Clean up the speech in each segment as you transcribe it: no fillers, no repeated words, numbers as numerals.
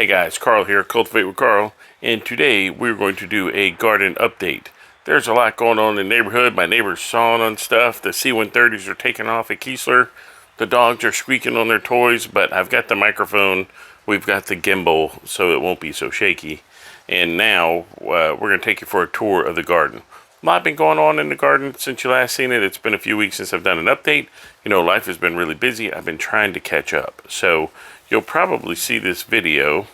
Hey guys, Carl here, Cultivate with Carl, and today we're going to do a garden update. There's a lot going on in the neighborhood. My neighbor's sawing on stuff. The C-130s are taking off at Keesler. The dogs are squeaking on their toys, but I've got the microphone. We've got the gimbal, so it won't be so shaky. And now we're going to take you for a tour of the garden. A lot been going on in the garden since you last seen it. It's been a few weeks since I've done an update. You know, life has been really busy. I've been trying to catch up. So you'll probably see this video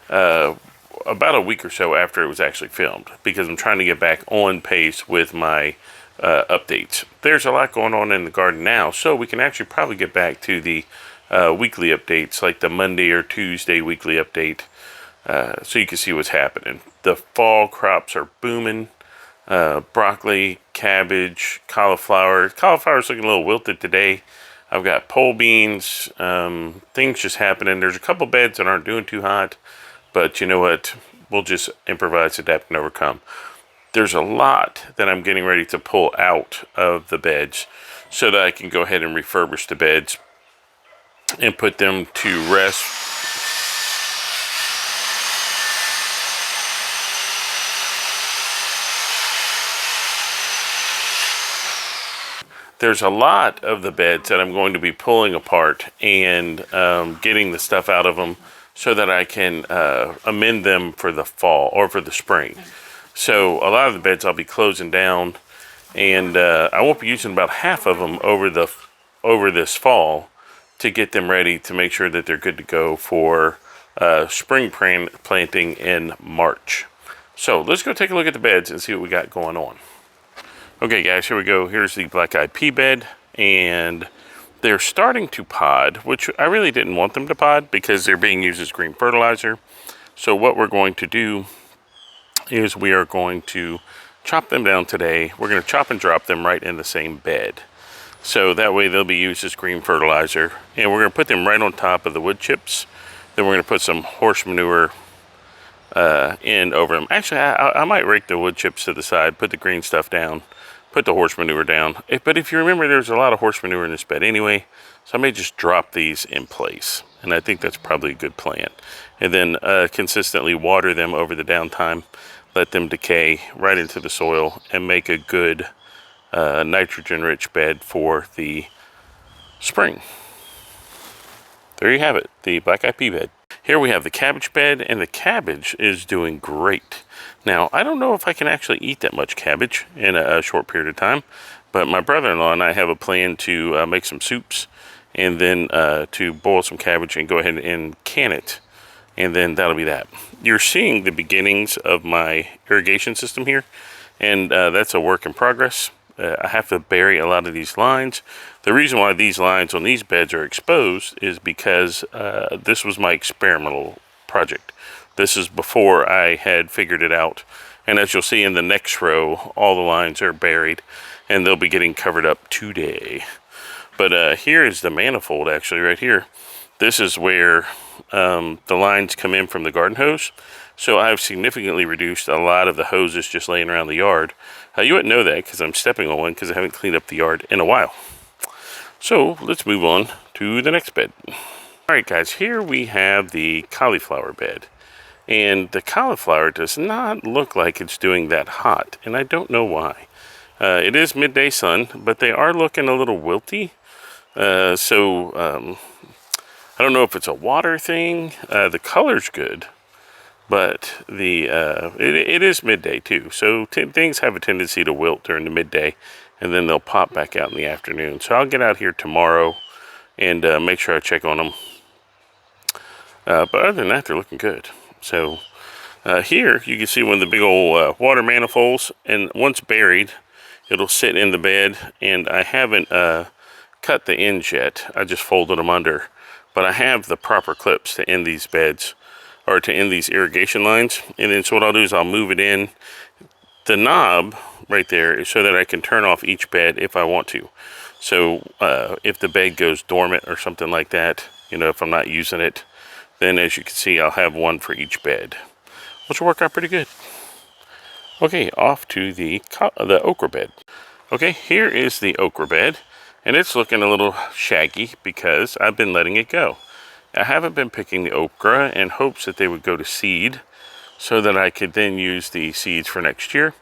about a week or so after it was actually filmed, because I'm trying to get back on pace with my updates. There's a lot going on in the garden now, so we can actually probably get back to the weekly updates, like the Monday or Tuesday weekly update, so you can see what's happening. The fall crops are booming. Broccoli, cabbage, cauliflower. Cauliflower's looking a little wilted today. I've got pole beans, things just happening. There's a couple beds that aren't doing too hot, but you know what? We'll just improvise, adapt, and overcome. There's a lot that I'm getting ready to pull out of the beds so that I can go ahead and refurbish the beds and put them to rest. There's a lot of the beds that I'm going to be pulling apart and getting the stuff out of them so that I can amend them for the fall or for the spring. So a lot of the beds I'll be closing down, and I won't be using about half of them over this fall to get them ready to make sure that they're good to go for spring planting in March. So let's go take a look at the beds and see what we got going on. Okay guys, here we go. Here's the black-eyed pea bed, and they're starting to pod, which I really didn't want them to pod because they're being used as green fertilizer. So what we're going to do is we are going to chop them down today. We're going to chop and drop them right in the same bed. So that way they'll be used as green fertilizer. And we're going to put them right on top of the wood chips. Then we're going to put some horse manure in over them. Actually, I might rake the wood chips to the side, put the green stuff down, put the horse manure down. But if you remember, there's a lot of horse manure in this bed anyway, so I may just drop these in place. And I think that's probably a good plan. And then consistently water them over the downtime, let them decay right into the soil, and make a good nitrogen-rich bed for the spring. There you have it, the black-eyed pea bed. Here we have the cabbage bed, and the cabbage is doing great. Now, I don't know if I can actually eat that much cabbage in a short period of time, but my brother-in-law and I have a plan to make some soups, and then to boil some cabbage and go ahead and can it, and then that'll be that. You're seeing the beginnings of my irrigation system here, and that's a work in progress. I have to bury a lot of these lines. The reason why these lines on these beds are exposed is because this was my experimental project. This is before I had figured it out. And as you'll see in the next row, all the lines are buried, and they'll be getting covered up today. But here is the manifold, actually, right here. This is where the lines come in from the garden hose. So I've significantly reduced a lot of the hoses just laying around the yard. You wouldn't know that because I'm stepping on one because I haven't cleaned up the yard in a while. So let's move on to the next bed. Alright guys, here we have the cauliflower bed. And the cauliflower does not look like it's doing that hot, and I don't know why. It is midday sun, but they are looking a little wilty. I don't know if it's a water thing. The color's good, but it is midday too. So things have a tendency to wilt during the midday, and then they'll pop back out in the afternoon. So I'll get out here tomorrow and make sure I check on them. But other than that, they're looking good. So here you can see one of the big old water manifolds, and once buried, it'll sit in the bed. And I haven't cut the ends yet. I just folded them under. But I have the proper clips to end these beds, or to end these irrigation lines. And then so what I'll do is I'll move it in. The knob right there is so that I can turn off each bed if I want to. So if the bed goes dormant or something like that, you know, if I'm not using it, then as you can see, I'll have one for each bed, which will work out pretty good. Okay, off to the okra bed. Okay, here is the okra bed, and it's looking a little shaggy because I've been letting it go. I haven't been picking the okra in hopes that they would go to seed so that I could then use the seeds for next year.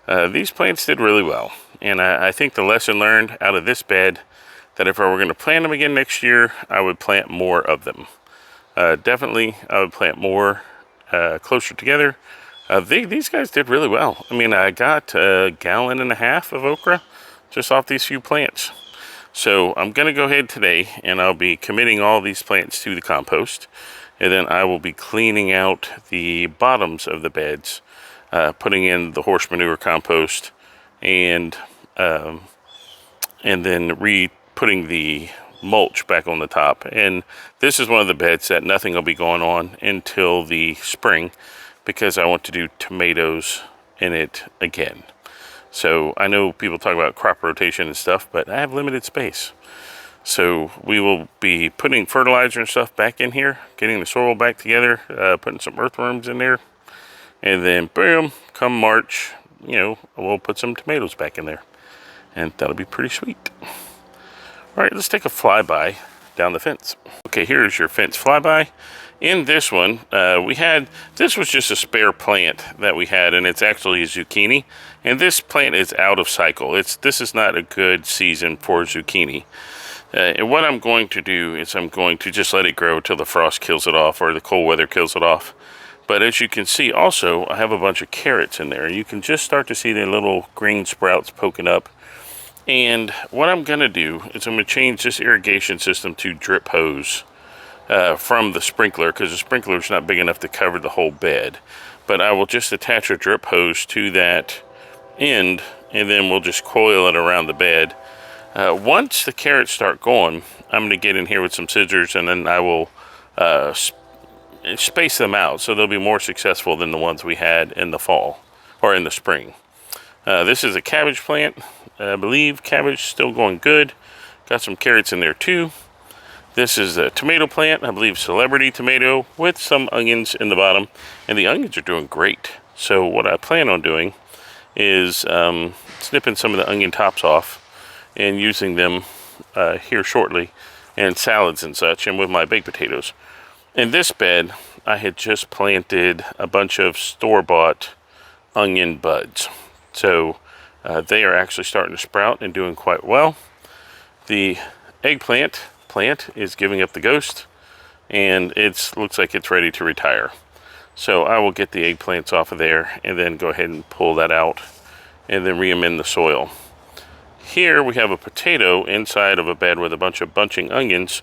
These plants did really well, and I think the lesson learned out of this bed that if I were going to plant them again next year, I would plant more of them. Definitely, I would plant more closer together. These guys did really well. I mean, I got 1.5 gallons of okra just off these few plants. So I'm going to go ahead today and I'll be committing all these plants to the compost. And then I will be cleaning out the bottoms of the beds, putting in the horse manure compost, and then putting the mulch back on the top. And this is one of the beds that nothing will be going on until the spring, because I want to do tomatoes in it again. So I know people talk about crop rotation and stuff, but I have limited space. So we will be putting fertilizer and stuff back in here, getting the soil back together, putting some earthworms in there, and then boom, come March, we'll put some tomatoes back in there, and that'll be pretty sweet. All right, let's take a flyby down the fence. Okay, here's your fence flyby. In this one, this was just a spare plant that we had, and it's actually a zucchini. And this plant is out of cycle. This is not a good season for zucchini. And what I'm going to do is I'm going to just let it grow till the frost kills it off or the cold weather kills it off. But as you can see, also, I have a bunch of carrots in there. You can just start to see the little green sprouts poking up. And what I'm going to do is I'm going to change this irrigation system to drip hose from the sprinkler, because the sprinkler is not big enough to cover the whole bed. But I will just attach a drip hose to that end, and then we'll just coil it around the bed. Once the carrots start going, I'm going to get in here with some scissors, and then I will space them out so they'll be more successful than the ones we had in the fall or in the spring. This is a cabbage plant. I believe cabbage still going good. Got some carrots in there too. This is a tomato plant, I believe celebrity tomato, with some onions in the bottom, and the onions are doing great. So what I plan on doing is snipping some of the onion tops off and using them here shortly in salads and such, and with my baked potatoes. In this bed, I had just planted a bunch of store-bought onion buds. So they are actually starting to sprout and doing quite well. The eggplant plant is giving up the ghost, and it looks like it's ready to retire. So I will get the eggplants off of there and then go ahead and pull that out and then re-amend the soil. Here we have a potato inside of a bed with a bunch of bunching onions,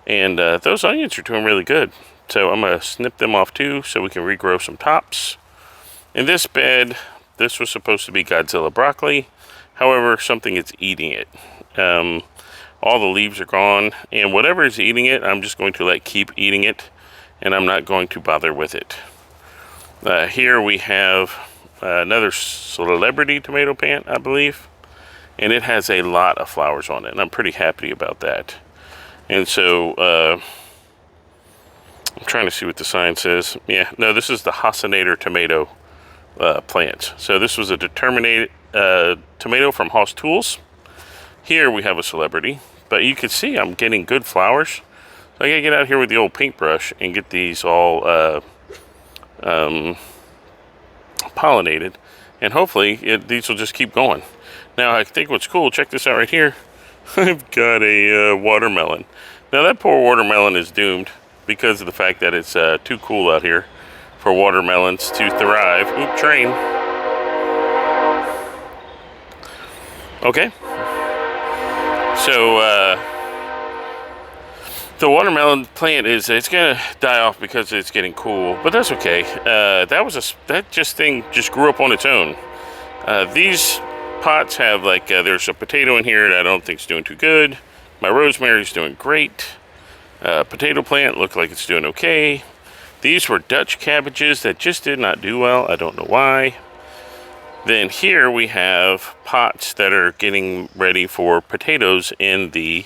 and those onions are doing really good. So I'm going to snip them off too so we can regrow some tops. In this bed, this was supposed to be Godzilla broccoli. However, something is eating it. All the leaves are gone, and whatever is eating it, I'm just going to let keep eating it, and I'm not going to bother with it. Here we have another celebrity tomato plant, I believe, and it has a lot of flowers on it, and I'm pretty happy about that. And so I'm trying to see what the sign says. Yeah, no, this is the Hasinator tomato plant. So this was a determinate tomato from Haas Tools. Here we have a celebrity, but you can see I'm getting good flowers. So I gotta get out here with the old paintbrush and get these all pollinated, and hopefully these will just keep going. Now I think what's cool, check this out right here. I've got a watermelon. Now that poor watermelon is doomed because of the fact that it's too cool out here for watermelons to thrive. Oop, train. Okay. So the watermelon plant it's gonna die off because it's getting cool, but that's okay. That thing just grew up on its own. These pots have there's a potato in here that I don't think is doing too good. My rosemary's doing great. Potato plant looked like it's doing okay. These were Dutch cabbages that just did not do well. I don't know why. Then here we have pots that are getting ready for potatoes in the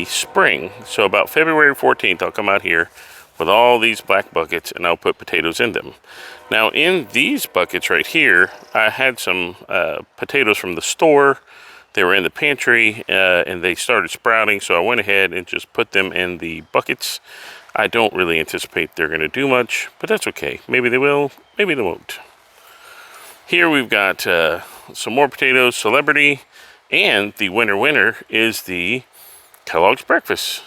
spring. So about February 14th, I'll come out here with all these black buckets and I'll put potatoes in them. Now in these buckets right here, I had some potatoes from the store They were in the pantry and they started sprouting, so I went ahead and just put them in the buckets. I don't really anticipate they're going to do much, but that's okay. Maybe they will, maybe they won't. Here we've got some more potatoes, Celebrity, and the winner is the Kellogg's Breakfast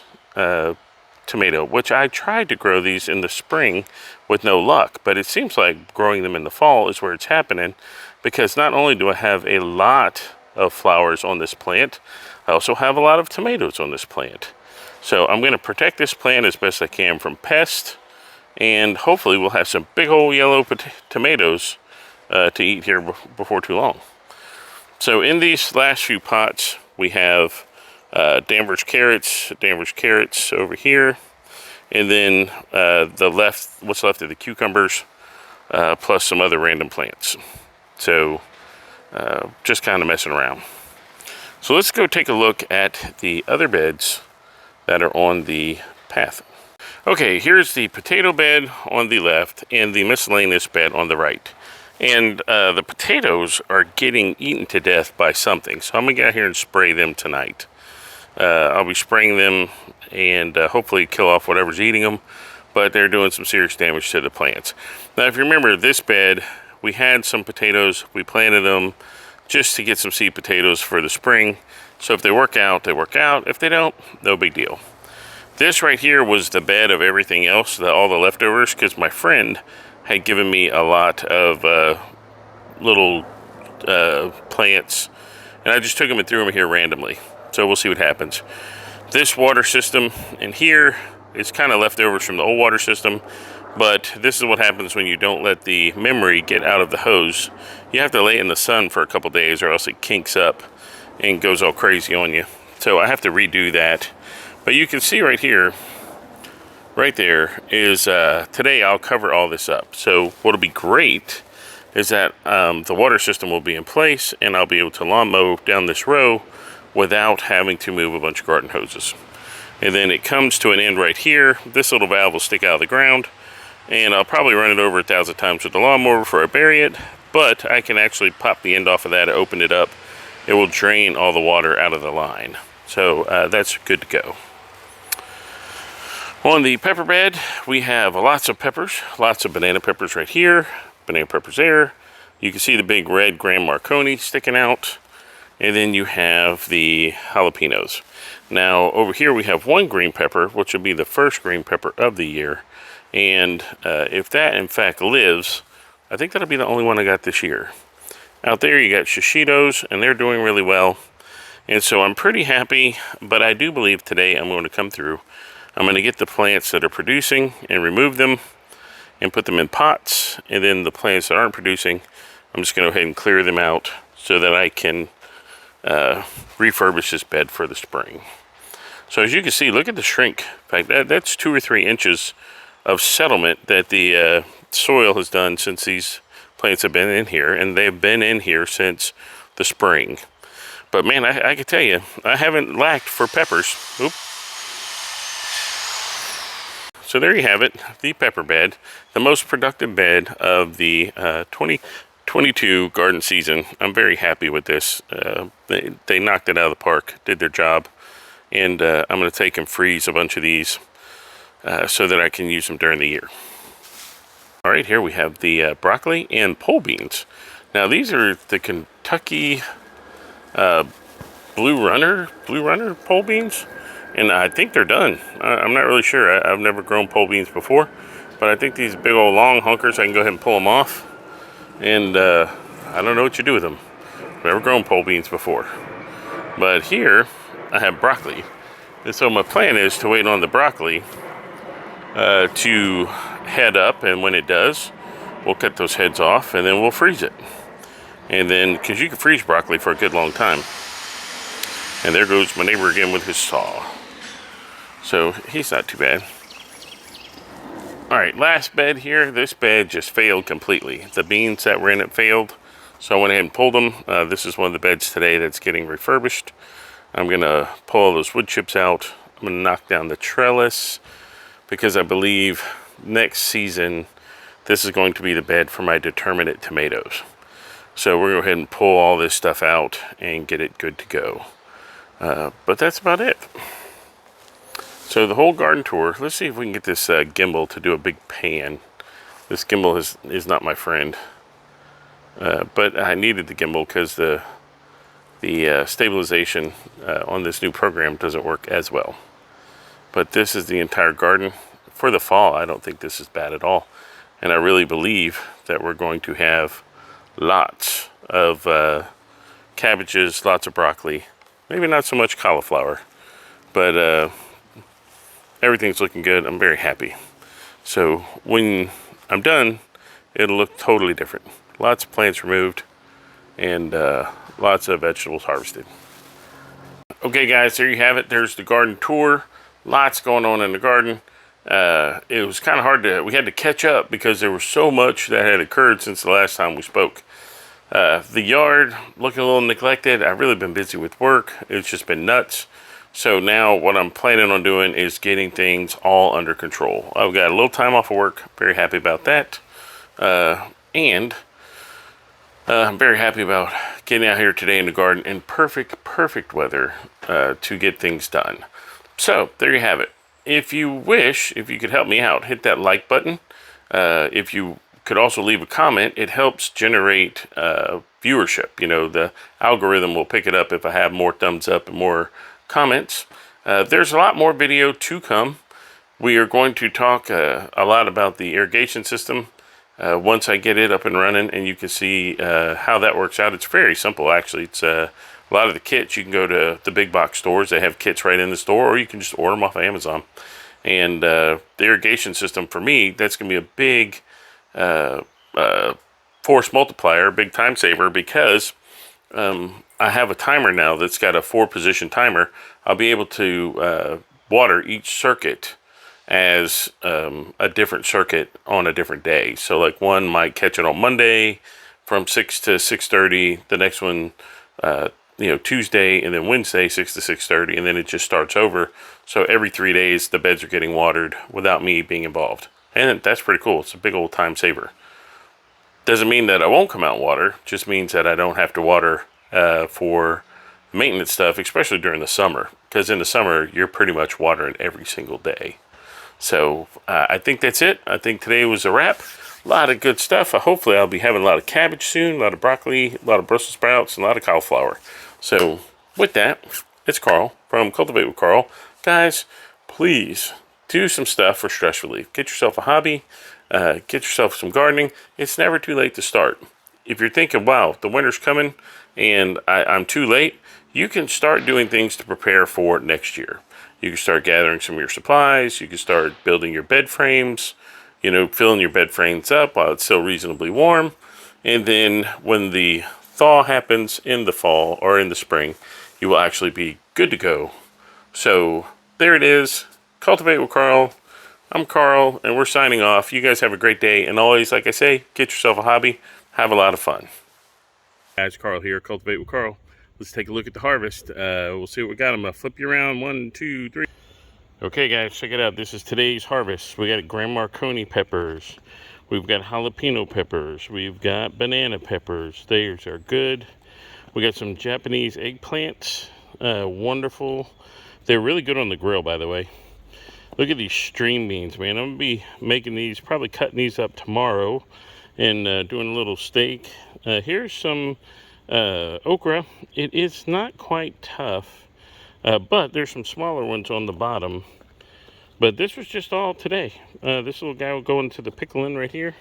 tomato, which I tried to grow these in the spring with no luck, but it seems like growing them in the fall is where it's happening, because not only do I have a lot of flowers on this plant, I also have a lot of tomatoes on this plant. So I'm going to protect this plant as best I can from pests, and hopefully we'll have some big old yellow tomatoes to eat here before too long. So in these last few pots, we have Danvers carrots over here, and then what's left of the cucumbers, plus some other random plants. So just kind of messing around. So let's go take a look at the other beds that are on the path. Okay, here's the potato bed on the left and the miscellaneous bed on the right. And the potatoes are getting eaten to death by something, so I'm gonna get out here and spray them tonight. I'll be spraying them and hopefully kill off whatever's eating them, but they're doing some serious damage to the plants. Now, if you remember this bed, we had some potatoes, we planted them just to get some seed potatoes for the spring. So if they work out, they work out. If they don't, no big deal. This right here was the bed of everything else, all the leftovers, because my friend had given me a lot of little plants, and I just took them and threw them here randomly. So we'll see what happens. This water system in here is kind of leftovers from the old water system, but this is what happens when you don't let the memory get out of the hose. You have to lay it in the sun for a couple days, or else it kinks up and goes all crazy on you. So I have to redo that. But you can see right here, right there is, today I'll cover all this up. So what'll be great is that the water system will be in place, and I'll be able to lawn mow down this row without having to move a bunch of garden hoses. And then it comes to an end right here. This little valve will stick out of the ground, and I'll probably run it over 1,000 times with the lawnmower before I bury it, but I can actually pop the end off of that and open it up. It will drain all the water out of the line. So that's good to go. On the pepper bed, we have lots of peppers, lots of banana peppers right here, banana peppers there. You can see the big red Grand Marconi sticking out. And then you have the jalapenos. Now over here we have one green pepper, which will be the first green pepper of the year. And if that in fact lives, I think that'll be the only one I got this year. Out there you got shishitos, and they're doing really well. And so I'm pretty happy, but I do believe today I'm going to come through. I'm going to get the plants that are producing and remove them and put them in pots. And then the plants that aren't producing, I'm just going to go ahead and clear them out so that I can refurbish this bed for the spring. So as you can see, look at the shrink. In fact, that's 2 or 3 inches of settlement that the soil has done since these plants have been in here, and they've been in here since the spring. But man, I can tell you, I haven't lacked for peppers. Oop. So there you have it, the pepper bed, the most productive bed of the 2022 garden season. I'm very happy with this. They knocked it out of the park, did their job, and I'm going to take and freeze a bunch of these so that I can use them during the year. All right, here we have the broccoli and pole beans. Now these are the Kentucky Blue Runner pole beans, and I think they're done. I'm not really sure. I've never grown pole beans before, but I think these big old long hunkers, I can go ahead and pull them off. And I don't know what you do with them. I've never grown pole beans before. But here I have broccoli. And so my plan is to wait on the broccoli to head up, and when it does, we'll cut those heads off and then we'll freeze it. And then, because you can freeze broccoli for a good long time. And there goes my neighbor again with his saw. So he's not too bad. All right, last bed here. This bed just failed completely. The beans that were in it failed, so I went ahead and pulled them. This is one of the beds today that's getting refurbished. I'm gonna pull all those wood chips out. I'm gonna knock down the trellis, because I believe next season this is going to be the bed for my determinate tomatoes. So we're going to go ahead and pull all this stuff out and get it good to go. But that's about it. So the whole garden tour, let's see if we can get this gimbal to do a big pan. This gimbal is not my friend. But I needed the gimbal because the stabilization on this new program doesn't work as well. But this is the entire garden. For the fall, I don't think this is bad at all. And I really believe that we're going to have lots of cabbages, lots of broccoli. Maybe not so much cauliflower, but everything's looking good. I'm very happy. So when I'm done, it'll look totally different. Lots of plants removed and lots of vegetables harvested. Okay guys, there you have it. There's the garden tour. Lots going on in the garden. It was kind of hard we had to catch up because there was so much that had occurred since the last time we spoke. The yard looking a little neglected. I've really been busy with work. It's just been nuts. So now what I'm planning on doing is getting things all under control. I've got a little time off of work. Very happy about that. And I'm very happy about getting out here today in the garden in perfect weather to get things done. So there you have it. If you wish, if you could help me out, hit that like button. If you could also leave a comment, it helps generate viewership. You know, the algorithm will pick it up if I have more thumbs up and more comments. There's a lot more video to come. We are going to talk a lot about the irrigation system once I get it up and running, and you can see how that works out. It's very simple, actually. It's a lot of the kits, you can go to the big box stores. They have kits right in the store, or you can just order them off of Amazon. And the irrigation system, for me, that's going to be a big force multiplier, big time saver, because I have a timer now that's got a 4-position timer. I'll be able to water each circuit as a different circuit on a different day. So like one might catch it on Monday from 6 to 6:30. The next one, Tuesday, and then Wednesday 6 to 6:30, and then it just starts over. So every 3 days the beds are getting watered without me being involved. And that's pretty cool. It's a big old time saver. Doesn't mean that I won't come out and water. Just means that I don't have to water for maintenance stuff, especially during the summer. Because in the summer, you're pretty much watering every single day. So I think that's it. I think today was a wrap. A lot of good stuff. Hopefully I'll be having a lot of cabbage soon, a lot of broccoli, a lot of Brussels sprouts, and a lot of cauliflower. So with that, it's Carl from Cultivate with Carl. Guys, please do some stuff for stress relief. Get yourself a hobby. Get yourself some gardening. It's never too late to start. If you're thinking, wow, the winter's coming and I'm too late, you can start doing things to prepare for next year. You can start gathering some of your supplies. You can start building your bed frames, filling your bed frames up while it's still reasonably warm. And then when the thaw happens in the fall or in the spring, you will actually be good to go. So there it is. Cultivate with Carl. I'm Carl, and we're signing off. You guys have a great day. And always, like I say, get yourself a hobby. Have a lot of fun. Guys, Carl here, Cultivate with Carl. Let's take a look at the harvest. We'll see what we got. I'm going to flip you around. 1, 2, 3. Okay, guys, check it out. This is today's harvest. We got Grand Marconi peppers. We've got jalapeno peppers. We've got banana peppers. Theirs are good. We got some Japanese eggplants. Wonderful. They're really good on the grill, by the way. Look at these string beans, man. I'm going to be making these, probably cutting these up tomorrow and doing a little steak. Here's some okra. It is not quite tough, but there's some smaller ones on the bottom. But this was just all today. This little guy will go into the pickling right here.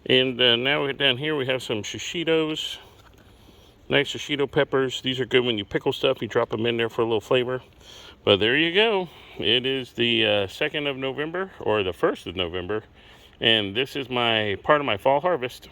And now we're down here, we have some shishitos. Nice shishito peppers. These are good when you pickle stuff. You drop them in there for a little flavor. But there you go. It is the 2nd of November, or the 1st of November. And this is part of my fall harvest.